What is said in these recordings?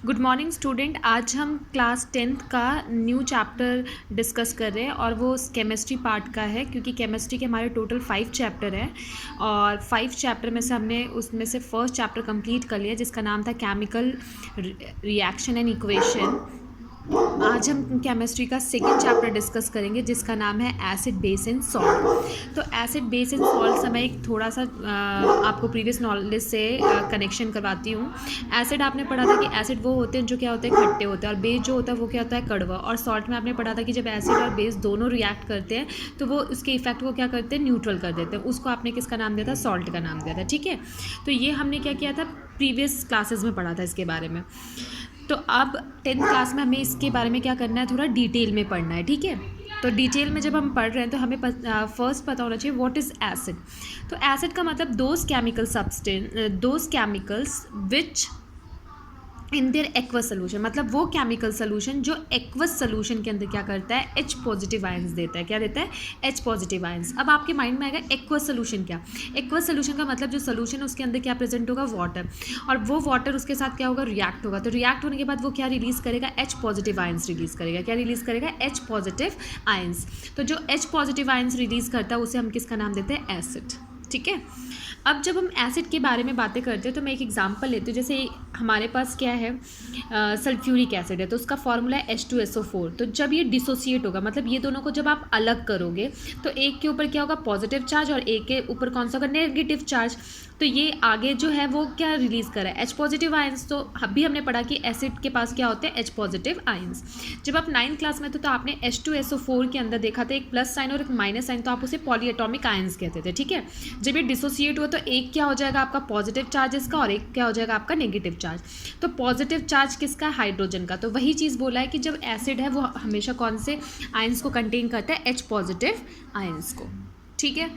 Good morning student. आज हम class 10th का न्यू चैप्टर डिस्कस कर रहे हैं और वो केमिस्ट्री पार्ट का है, क्योंकि केमिस्ट्री के हमारे टोटल 5 चैप्टर है और 5 चैप्टर में से हमने उसमें से फर्स्ट चैप्टर कंप्लीट कर लिया जिसका नाम था केमिकल रिएक्शन एंड इक्वेशन। आज हम केमिस्ट्री का सेकेंड चैप्टर डिस्कस करेंगे जिसका नाम है एसिड बेस एंड सॉल्ट। तो एसिड बेस एंड सॉल्ट से मैं एक थोड़ा सा आपको प्रीवियस नॉलेज से कनेक्शन करवाती हूँ। एसिड आपने पढ़ा था कि एसिड वो होते हैं जो क्या होते हैं, खट्टे होते हैं, और बेस जो होता है वो क्या होता है, कड़वा। और सॉल्ट में आपने पढ़ा था कि जब एसिड और बेस दोनों रिएक्ट करते हैं तो वो उसके इफेक्ट को क्या करते हैं, न्यूट्रल कर देते हैं। उसको आपने किसका नाम दिया था, सॉल्ट का नाम दिया था। ठीक है, तो ये हमने क्या किया था, प्रीवियस क्लासेस में पढ़ा था इसके बारे में। तो अब 10th क्लास में हमें इसके बारे में क्या करना है, थोड़ा डिटेल में पढ़ना है। ठीक है, तो डिटेल में जब हम पढ़ रहे हैं तो हमें फर्स्ट पता होना चाहिए व्हाट इज़ एसिड। तो एसिड का मतलब those chemicals which in their aqueous solution, मतलब वो केमिकल सोल्यूशन जो एक्वस सोल्यूशन के अंदर क्या करता है, H पॉजिटिव आयंस देता है। क्या देता है, H पॉजिटिव आयंस। अब आपके माइंड में आएगा एक्वस सोल्यूशन क्या। एक्वस सोल्यूशन का मतलब जो सोल्यूशन है उसके अंदर क्या प्रेजेंट होगा, वाटर, और वो वाटर उसके साथ क्या होगा, रिएक्ट होगा। तो रिएक्ट होने के बाद वो क्या रिलीज करेगा, H पॉजिटिव आयंस रिलीज करेगा। क्या रिलीज करेगा, H पॉजिटिव आयंस। तो जो H पॉजिटिव आयंस रिलीज करता है उसे हम किसका नाम देते हैं, एसिड। ठीक है, अब जब हम एसिड के बारे में बातें करते हैं तो मैं एक एग्जांपल लेती हूँ। जैसे हमारे पास क्या है, सल्फ्यूरिक एसिड है, तो उसका फॉर्मूला है H2SO4। तो जब ये डिसोसिएट होगा, मतलब ये दोनों को जब आप अलग करोगे तो एक के ऊपर क्या होगा, पॉजिटिव चार्ज, और एक के ऊपर कौन सा होगा, नेगेटिव चार्ज। तो ये आगे जो है वो क्या रिलीज कर रहा है, H पॉजिटिव आयंस। तो अभी हमने पढ़ा कि एसिड के पास क्या होते हैं, H पॉजिटिव आयंस। जब आप 9th क्लास में थे तो आपने H2SO4 के अंदर देखा था एक प्लस साइन और एक माइनस साइन, तो आप उसे पॉलीएटॉमिक आयंस कहते थे। ठीक है, जब ये डिसोसिएट हुआ तो एक क्या हो जाएगा आपका, पॉजिटिव चार्ज इसका, और एक क्या हो जाएगा आपका, नेगेटिव चार्ज। तो पॉजिटिव चार्ज किसका, हाइड्रोजन का। तो वही चीज़ बोला है कि जब एसिड है वो हमेशा कौन से आयंस को कंटेन करता है, H पॉजिटिव आयंस को। ठीक है,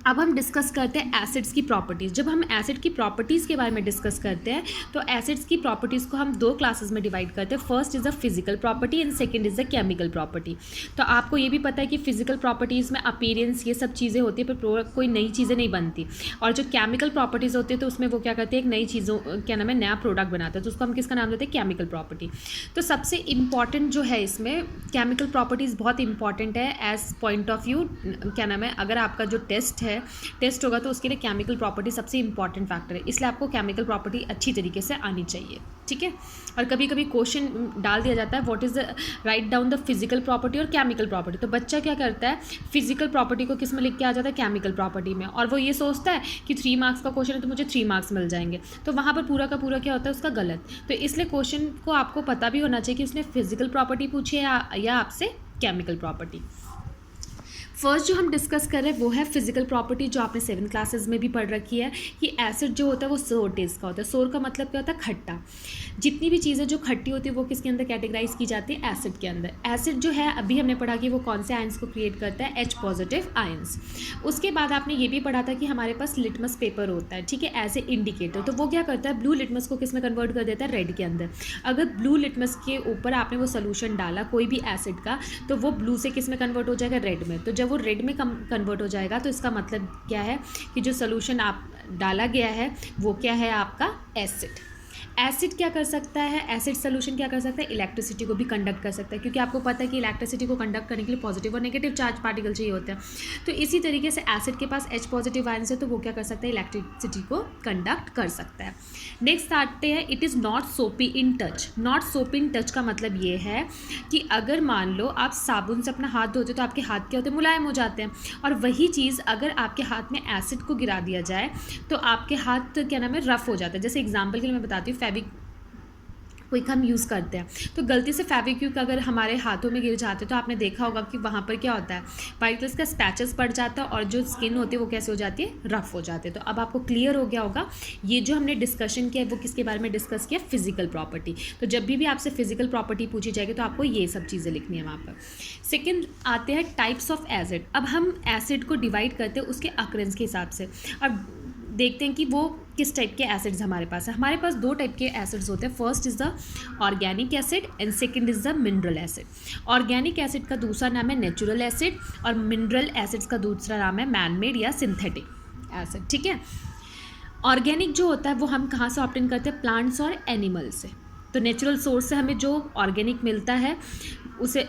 अब हम डिस्कस करते हैं एसिड्स की प्रॉपर्टीज़। जब हम एसिड की प्रॉपर्टीज़ के बारे में डिस्कस करते हैं तो एसिड्स की प्रॉपर्टीज़ को हम 2 क्लासेस में डिवाइड करते हैं। First is the physical property and second is the chemical property. तो आपको ये भी पता है कि फिजिकल प्रॉपर्टीज़ में अपीयरेंस ये सब चीज़ें होती है, पर कोई नई चीज़ें नहीं बनती। और जो केमिकल प्रॉपर्टीज़ होती है तो उसमें वो क्या करते हैं, एक नई चीज़ों क्या नाम है, नया प्रोडक्ट बनाते हैं। तो उसको हम किसका नाम देते हैं, केमिकल प्रॉपर्टी। तो सबसे इंपॉर्टेंट जो है इसमें केमिकल प्रॉपर्टीज़ बहुत इंपॉर्टेंट है एज पॉइंट ऑफ व्यू, क्या नाम है, अगर आपका जो टेस्ट होगा तो उसके लिए केमिकल प्रॉपर्टी सबसे इंपॉर्टेंट फैक्टर है। इसलिए आपको केमिकल प्रॉपर्टी अच्छी तरीके से आनी चाहिए। ठीक है, और कभी कभी क्वेश्चन डाल दिया जाता है what is the, write down the physical property और केमिकल प्रॉपर्टी। तो बच्चा क्या करता है, फिजिकल प्रॉपर्टी को किस में लिख के आ जाता है, केमिकल प्रॉपर्टी में, और वो ये सोचता है कि 3 मार्क्स का क्वेश्चन है तो मुझे 3 मार्क्स मिल जाएंगे। तो वहाँ पर पूरा का पूरा क्या होता है, उसका गलत। तो इसलिए क्वेश्चन को आपको पता भी होना चाहिए कि उसने फिजिकल प्रॉपर्टी पूछी है या आपसे केमिकल प्रॉपर्टी। फर्स्ट जो हम डिस्कस कर रहे हैं वो है फिजिकल प्रॉपर्टी, जो आपने 7 क्लासेस में भी पढ़ रखी है कि एसिड जो होता है वो सोर टेस्ट का होता है। सोर का मतलब क्या होता है, खट्टा। जितनी भी चीज़ें जो खट्टी होती है वो किसके अंदर कैटेगराइज की जाती है, एसिड के अंदर। एसिड जो है अभी हमने पढ़ा कि वो कौन से आयंस को क्रिएट करता है, H पॉजिटिव आयंस। उसके बाद आपने ये भी पढ़ा था कि हमारे पास लिटमस पेपर होता है, ठीक है, एज ए इंडिकेटर। तो वो क्या करता है, ब्लू लिटमस को किस में कन्वर्ट कर देता है, रेड के अंदर। अगर ब्लू लिटमस के ऊपर आपने वो सोल्यूशन डाला कोई भी एसिड का, तो वो ब्लू से किस में कन्वर्ट हो जाएगा, रेड में। तो जब वो रेड में कन्वर्ट हो जाएगा तो इसका मतलब क्या है कि जो सोल्यूशन आप डाला गया है वो क्या है, आपका एसिड। एसिड क्या कर सकता है, एसिड सोल्यूशन क्या कर सकता है, इलेक्ट्रिसिटी को भी कंडक्ट कर सकता है, क्योंकि आपको पता है कि इलेक्ट्रिसिटी को कंडक्ट करने के लिए पॉजिटिव और नेगेटिव चार्ज पार्टिकल चाहिए होते हैं। तो इसी तरीके से एसिड के पास H पॉजिटिव आयंस है तो वो क्या कर सकता है, इलेक्ट्रिसिटी को कंडक्ट कर सकता है। नेक्स्ट आते हैं, इट इज़ नॉट सोपी इन टच। नॉट सोपी इन टच का मतलब ये है कि अगर मान लो आप साबुन से अपना हाथ धोते तो आपके हाथ क्या होते हैं, मुलायम हो जाते हैं। और वही चीज़ अगर आपके हाथ में एसिड को गिरा दिया जाए तो आपके हाथ क्या नाम है, रफ हो जाता है। जैसे एग्जाम्पल के लिए मैं बताती हूँ, फेविक्विक हम यूज़ करते हैं तो गलती से फेविक्विक अगर हमारे हाथों में गिर जाते हैं तो आपने देखा होगा कि वहाँ पर क्या होता है, पार्टिकल्स का स्पैचेस पड़ जाता है और जो स्किन होती है वो कैसे हो जाती है, रफ हो जाते हैं। तो अब आपको क्लियर हो गया होगा ये जो हमने डिस्कशन किया वो किसके बारे में डिस्कस किया, फिजिकल प्रॉपर्टी। तो जब भी आपसे फिजिकल प्रॉपर्टी पूछी जाएगी तो आपको ये सब चीज़ें लिखनी है वहाँ पर। सेकेंड आते हैं टाइप्स ऑफ एसिड। अब हम एसिड को डिवाइड करते हैं उसके अकरेंस के हिसाब से। अब देखते हैं कि वो किस टाइप के एसिड्स हमारे पास है। हमारे पास 2 टाइप के एसिड्स होते हैं, first is the organic acid and second is the mineral acid. Organic acid का दूसरा नाम है नेचुरल एसिड और मिनरल एसिड्स का दूसरा नाम है मैन मेड या सिंथेटिक एसिड। ठीक है, ऑर्गेनिक जो होता है वो हम कहाँ से ऑब्टेन करते हैं, प्लांट्स और एनिमल से। तो नेचुरल सोर्स से हमें जो ऑर्गेनिक मिलता है उसे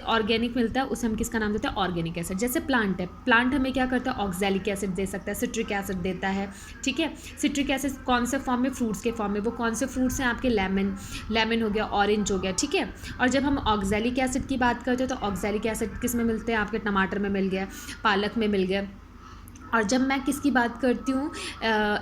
हम किसका नाम देते हैं? Organic acid. जैसे प्लांट है, प्लांट हमें क्या करता है? ऑक्सैलिक एसिड दे सकता है, सिट्रिक एसिड देता है, ठीक है। सिट्रिक एसिड कौन से फॉर्म में? फ्रूट्स के फॉर्म में। वो कौन से फ्रूट्स हैं आपके? लेमन हो गया, ऑरेंज हो गया, ठीक है। और जब हम ऑक्सैलिक एसिड की बात करते हैं तो ऑक्सैलिक एसिड किस में मिलते हैं? आपके टमाटर में मिल गया, पालक में मिल गया। और जब मैं किसकी बात करती हूँ,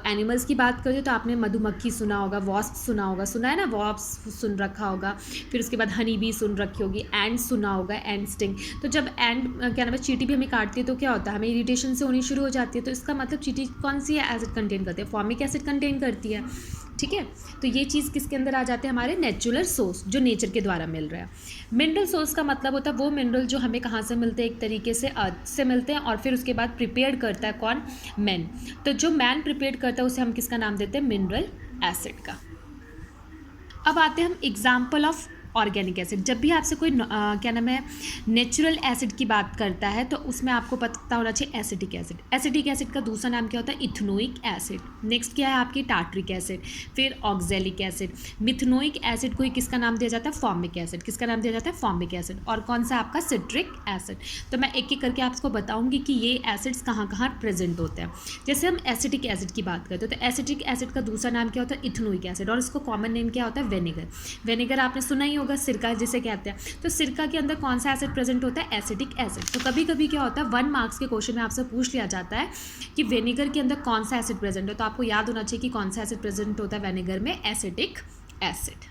एनिमल्स की बात करती हूँ, तो आपने मधुमक्खी सुना होगा, वॉस्प सुना होगा, सुना है ना, वॉस्प सुन रखा होगा। फिर उसके बाद हनी बी सुन रखी होगी, एंड सुना होगा, एंड स्टिंग। तो जब एंड क्या नाम है, चींटी भी हमें काटती है तो क्या होता है? हमें इरिटेशन से होनी शुरू हो जाती है। तो इसका मतलब चींटी कौन सी है? एसिड कंटेन करती है, फॉर्मिक एसिड कंटेन करती है, ठीक है। तो ये चीज़ किसके अंदर आ जाते हैं? हमारे नेचुरल सोर्स, जो नेचर के द्वारा मिल रहा है। मिनरल सोर्स का मतलब होता है वो मिनरल जो हमें कहाँ से मिलते हैं? एक तरीके से अर्थ से मिलते हैं, और फिर उसके बाद प्रिपेयर करता है कौन? मैन। तो जो मैन प्रिपेयर करता है उसे हम किसका नाम देते हैं? मिनरल एसिड का। अब आते हैं हम एग्जाम्पल ऑफ ऑर्गेनिक एसिड। जब भी आपसे कोई क्या नाम है, नेचुरल एसिड की बात करता है तो उसमें आपको पता होना चाहिए एसिटिक एसिड। एसिटिक एसिड का दूसरा नाम क्या होता है? Ethanoic acid. नेक्स्ट क्या है आपकी? टार्ट्रिक एसिड, फिर ऑक्सैलिक एसिड। मिथेनोइक एसिड को ही किसका नाम दिया जाता है? Formic acid. किसका नाम दिया जाता है? Formic acid. और कौन सा आपका? Citric acid. तो मैं एक एक करके आपको बताऊंगी कि ये एसिड्स कहाँ कहाँ प्रेजेंट होते हैं। जैसे हम एसिटिक एसिड की बात करते हैं तो एसिटिक एसिड का दूसरा नाम क्या होता है? Ethanoic acid. और इसको कॉमन नेम क्या होता है? विनेगर। विनेगर आपने सुना ही होगा, सिरका जिसे कहते हैं। तो सिरका के अंदर कौन सा एसिड प्रेजेंट होता है? Acetic acid. तो कभी कभी क्या होता है, 1 मार्क्स के क्वेश्चन में आपसे पूछ लिया जाता है कि विनेगर के अंदर कौन सा एसिड प्रेजेंट है। तो आपको याद होना चाहिए कि कौन सा एसिड प्रेजेंट होता है विनेगर में? Acetic acid.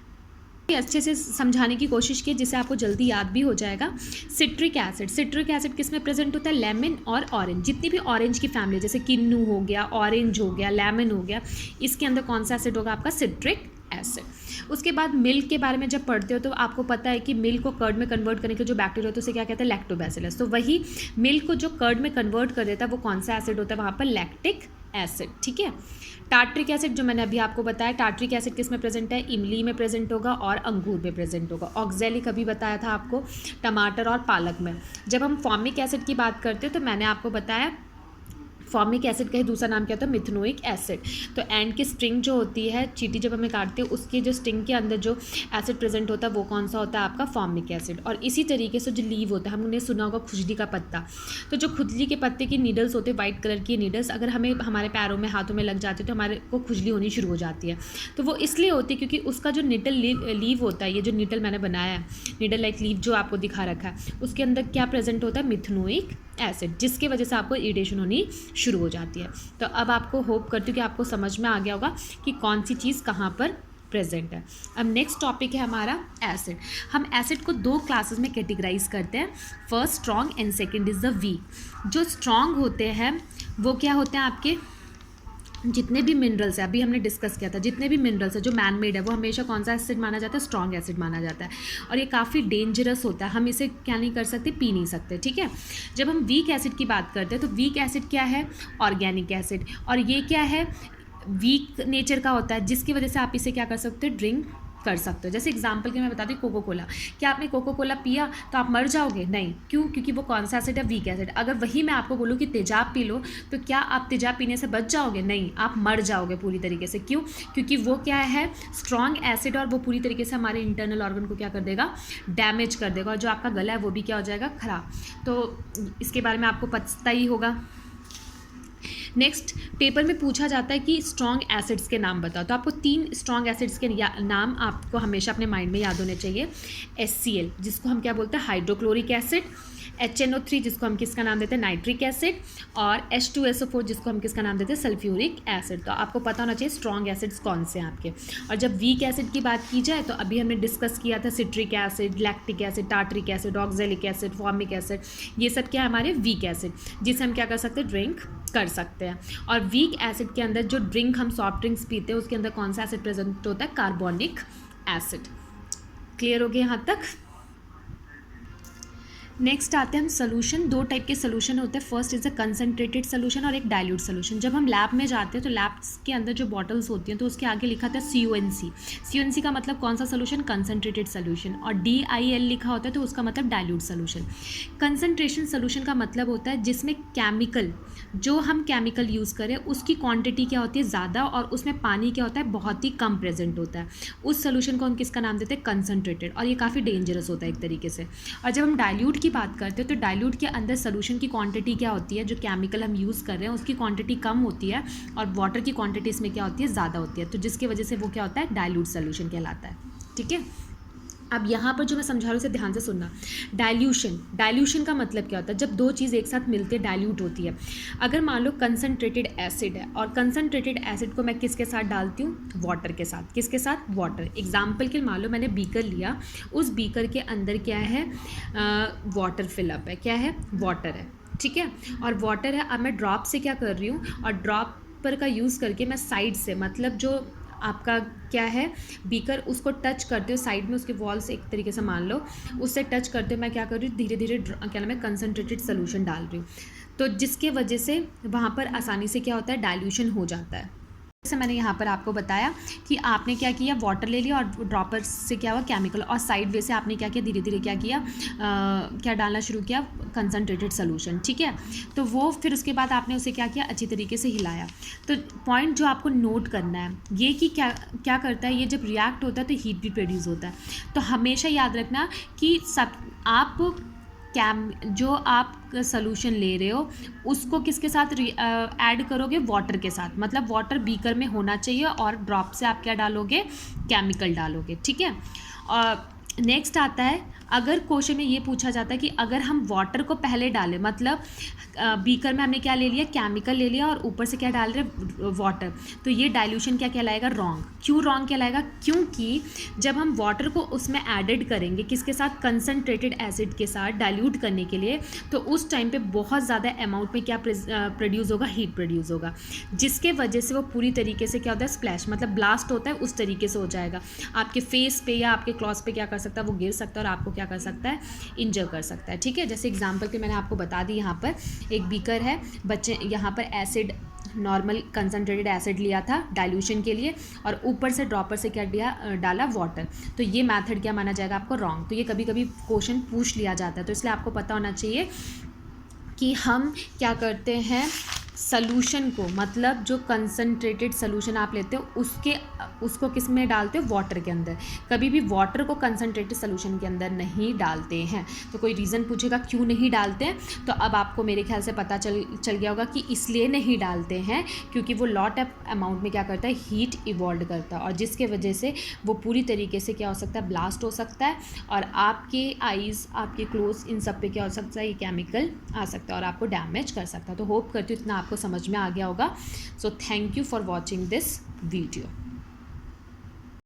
अच्छे से समझाने की कोशिश की जिससे आपको जल्दी याद भी हो जाएगा। Citric acid. सिट्रिक एसिड किस में प्रेजेंट होता है? लेमन और ऑरेंज। जितनी भी ऑरेंज की फैमिली, जैसे किन्नू हो गया, ऑरेंज हो गया, लेमन हो गया, इसके अंदर कौन सा एसिड होगा? आपका सिट्रिक एसिड। उसके बाद मिल्क के बारे में जब पढ़ते हो तो आपको पता है कि मिल्क को कर्ड में कन्वर्ट करने के जो बैक्टीरिया होता है उसे क्या कहते हैं? लैक्टोबैसिलस। तो वही मिल्क को जो कर्ड में कन्वर्ट कर देता है वो कौन सा एसिड होता है? वहाँ पर लैक्टिक एसिड, ठीक है। टार्ट्रिक एसिड जो मैंने अभी आपको बताया, टार्ट्रिक एसिड किस में प्रेजेंट है? इमली में प्रेजेंट होगा और अंगूर में प्रेजेंट होगा। ऑक्सैलिक अभी बताया था आपको, टमाटर और पालक में। जब हम फॉर्मिक एसिड की बात करते हैं तो मैंने आपको बताया फॉर्मिक एसिड का ही दूसरा नाम क्या होता है? Methanoic acid. तो एंड की स्ट्रिंग जो होती है, चींटी जब हमें काटते हैं उसकी जो स्ट्रिंग के अंदर जो एसिड प्रेजेंट होता है वो कौन सा होता है? आपका फॉर्मिक एसिड। और इसी तरीके से जो लीव होता है, हमने सुना होगा खुजली का पत्ता। तो जो खुजली के पत्ते की नीडल्स होते हैं, वाइट कलर की नीडल्स, अगर हमें हमारे पैरों में, हाथों में लग जाती है तो हमारे को खुजली होनी शुरू हो जाती है। तो वो इसलिए होती है क्योंकि उसका जो निडल लीव होता है, ये जो निडल मैंने बनाया है, निडल लाइक लीव जो आपको दिखा रखा है, उसके अंदर क्या प्रेजेंट होता है? मिथेनोइक एसिड, जिसकी वजह से आपको इरिटेशन होनी शुरू हो जाती है। तो अब आपको होप करती हूँ कि आपको समझ में आ गया होगा कि कौन सी चीज़ कहाँ पर प्रेजेंट है। अब नेक्स्ट टॉपिक है हमारा एसिड। हम एसिड को 2 क्लासेस में कैटेगराइज करते हैं, first strong and second is the weak. जो स्ट्रॉन्ग होते हैं वो क्या होते हैं? आपके जितने भी मिनरल्स है, अभी हमने डिस्कस किया था, जितने भी मिनरल्स है जो मैन मेड है वो हमेशा कौन सा एसिड माना जाता है? स्ट्रॉन्ग एसिड माना जाता है। और ये काफ़ी डेंजरस होता है, हम इसे क्या नहीं कर सकते? पी नहीं सकते, ठीक है। जब हम वीक एसिड की बात करते हैं तो वीक एसिड क्या है? Organic acid. और ये क्या है? वीक नेचर का होता है, जिसकी वजह से आप इसे क्या कर सकते हो? ड्रिंक कर सकते हो। जैसे एग्जांपल के मैं बताती हूँ, कोको कोला। क्या आपने कोको कोला पिया तो आप मर जाओगे? नहीं। क्यों? क्योंकि वो कौन सा एसिड है? Weak acid. अगर वही मैं आपको बोलूँ कि तेजाब पी लो तो क्या आप तेजाब पीने से बच जाओगे? नहीं, आप मर जाओगे पूरी तरीके से। क्यों? क्योंकि वो क्या है? स्ट्रॉन्ग एसिड, और वो पूरी तरीके से हमारे इंटरनल ऑर्गन को क्या कर देगा? डैमेज कर देगा, और जो आपका गला है वो भी क्या हो जाएगा? खराब। तो इसके बारे में आपको पता ही होगा। नेक्स्ट पेपर में पूछा जाता है कि स्ट्रॉन्ग एसिड्स के नाम बताओ, तो आपको 3 स्ट्रॉन्ग एसिड्स के नाम आपको हमेशा अपने माइंड में याद होने चाहिए। HCl जिसको हम क्या बोलते हैं? Hydrochloric acid. HNO3 जिसको हम किसका नाम देते हैं? Nitric acid. और H2SO4 जिसको हम किसका नाम देते हैं? Sulphuric acid. तो आपको पता होना चाहिए स्ट्रॉन्ग एसिड्स कौन से हैं आपके। और जब वीक एसिड की बात की जाए तो अभी हमने डिस्कस किया था citric acid, lactic acid, tartaric acid, oxalic acid, formic acid, ये सब क्या है? हमारे वीक एसिड, जिसे हम क्या कर सकते हैं? ड्रिंक कर सकते हैं। और वीक एसिड के अंदर जो ड्रिंक हम सॉफ्ट ड्रिंक्स पीते हैं उसके अंदर कौन सा एसिड प्रेजेंट होता है? Carbonic acid. क्लियर हो गया यहाँ तक? नेक्स्ट आते हैं हम सोल्यूशन। दो टाइप के सोल्यूशन होते हैं, first is a concentrated solution और एक डाइल्यूट सोल्यूशन। जब हम लैब में जाते हैं तो लैब्स के अंदर जो बॉटल्स होती हैं तो उसके आगे लिखा था CONC। CONC का मतलब कौन सा सोल्यूशन? Concentrated solution. और DIL लिखा होता है तो उसका मतलब डाइल्यूट सोल्यूशन। कंसनट्रेशन सोल्यूशन का मतलब होता है जिसमें केमिकल, जो हम केमिकल यूज़ करें उसकी क्वांटिटी क्या होती है? ज़्यादा, और उसमें पानी क्या होता है? बहुत ही कम प्रेजेंट होता है। उस सोल्यूशन को हम किसका नाम देते हैं? कंसनट्रेटेड। और ये काफ़ी डेंजरस होता है एक तरीके से। और जब हम डाइल्यूट की बात करते हैं तो डाइल्यूट के अंदर सोल्यूशन की क्वांटिटी क्या होती है? जो केमिकल हम यूज़ कर रहे हैं उसकी क्वांटिटी कम होती है और वाटर की क्वांटिटी इसमें क्या होती है? ज़्यादा होती है। तो जिसकी वजह से वो क्या होता है? डाइल्यूट सोल्यूशन कहलाता है। ठीक है, अब यहाँ पर जो मैं समझा रहा हूँ उसे ध्यान से सुनना। डाइल्यूशन का मतलब क्या होता है? जब दो चीज़ एक साथ मिलते डाइल्यूट होती है। अगर मान लो कंसनट्रेटेड एसिड है और कंसनट्रेटेड एसिड को मैं किसके साथ डालती हूँ? वाटर के साथ। किसके साथ? वाटर। एग्जाम्पल के मान लो मैंने बीकर लिया, उस बीकर के अंदर क्या है? वाटर फिलअप है। क्या है? वाटर है। ठीक है, और वाटर है। अब मैं ड्रॉप से क्या कर रही हूँ, और ड्रॉप पर का यूज़ करके मैं साइड से, मतलब जो आपका क्या है बीकर, उसको टच करते हो साइड में, उसके वॉल से एक तरीके से मान लो, उससे टच करते हो मैं क्या कर रही हूँ? धीरे धीरे क्या नाम है? कंसनट्रेटेड सोल्यूशन डाल रही हूँ। तो जिसके वजह से वहाँ पर आसानी से क्या होता है? डाइल्यूशन हो जाता है। जैसे मैंने यहाँ पर आपको बताया कि आपने क्या किया? वाटर ले लिया और ड्रॉपर से क्या हुआ? केमिकल। और साइड वे से आपने क्या किया? धीरे धीरे क्या किया? क्या डालना शुरू किया? Concentrated solution. ठीक है, तो वो फिर उसके बाद आपने उसे क्या किया? अच्छी तरीके से हिलाया। तो पॉइंट जो आपको नोट करना है ये कि क्या क्या करता है, ये जब रिएक्ट होता है तो हीट भी प्रोड्यूस होता है। तो हमेशा याद रखना कि सब आप जो आप सोल्यूशन ले रहे हो उसको किसके साथ ऐड करोगे? वाटर के साथ। मतलब वाटर बीकर में होना चाहिए और ड्रॉप से आप क्या डालोगे? केमिकल डालोगे। ठीक है, और नेक्स्ट आता है, अगर क्वेश्चन में ये पूछा जाता है कि अगर हम वाटर को पहले डालें, मतलब बीकर में हमने क्या ले लिया? केमिकल ले लिया और ऊपर से क्या डाल रहे? वाटर। तो ये डाइल्यूशन क्या कहलाएगा? रॉन्ग। क्यों रॉन्ग कहलाएगा? क्योंकि जब हम वाटर को उसमें एडेड करेंगे किसके साथ? कंसनट्रेटेड एसिड के साथ डाइल्यूट करने के लिए, तो उस टाइम पे बहुत ज़्यादा अमाउंट में क्या प्रोड्यूस होगा? हीट प्रोड्यूस होगा, जिसके वजह से वो पूरी तरीके से क्या होता है? स्प्लैश, मतलब ब्लास्ट होता है, उस तरीके से हो जाएगा। आपके फेस पे या आपके क्लॉथ पे क्या कर सकता है? वो गिर सकता है और आपको क्या कर सकता है? इंजर कर सकता है। ठीक है, जैसे एग्जाम्पल के मैंने आपको बता दी, यहाँ पर एक बीकर है, बच्चे यहाँ पर एसिड, नॉर्मल कंसनट्रेटेड एसिड लिया था डाइल्यूशन के लिए, और ऊपर से ड्रॉपर से क्या दिया? डाला वाटर। तो ये मेथड क्या माना जाएगा आपको? रॉन्ग। तो ये कभी कभी क्वेश्चन पूछ लिया जाता है, तो इसलिए आपको पता होना चाहिए कि हम क्या करते हैं? सॉल्यूशन को, मतलब जो कंसनट्रेटेड सॉल्यूशन आप लेते हो उसको किस में डालते हो? वाटर के अंदर। कभी भी वाटर को कंसनट्रेटेड सॉल्यूशन के अंदर नहीं डालते हैं। तो कोई रीज़न पूछेगा क्यों नहीं डालते हैं, तो अब आपको मेरे ख्याल से पता चल गया होगा कि इसलिए नहीं डालते हैं क्योंकि वो लॉट ऑफ अमाउंट में क्या करता है? हीट इवॉल्व करता है, और जिसके वजह से वो पूरी तरीके से क्या हो सकता है? ब्लास्ट हो सकता है, और आपके आईज़, आपके क्लोज, इन सब पे क्या हो सकता है? ये केमिकल आ सकता है और आपको डैमेज कर सकता है। तो होप करती हूँ इतना आपको समझ में आ गया होगा। So thank you for watching this video.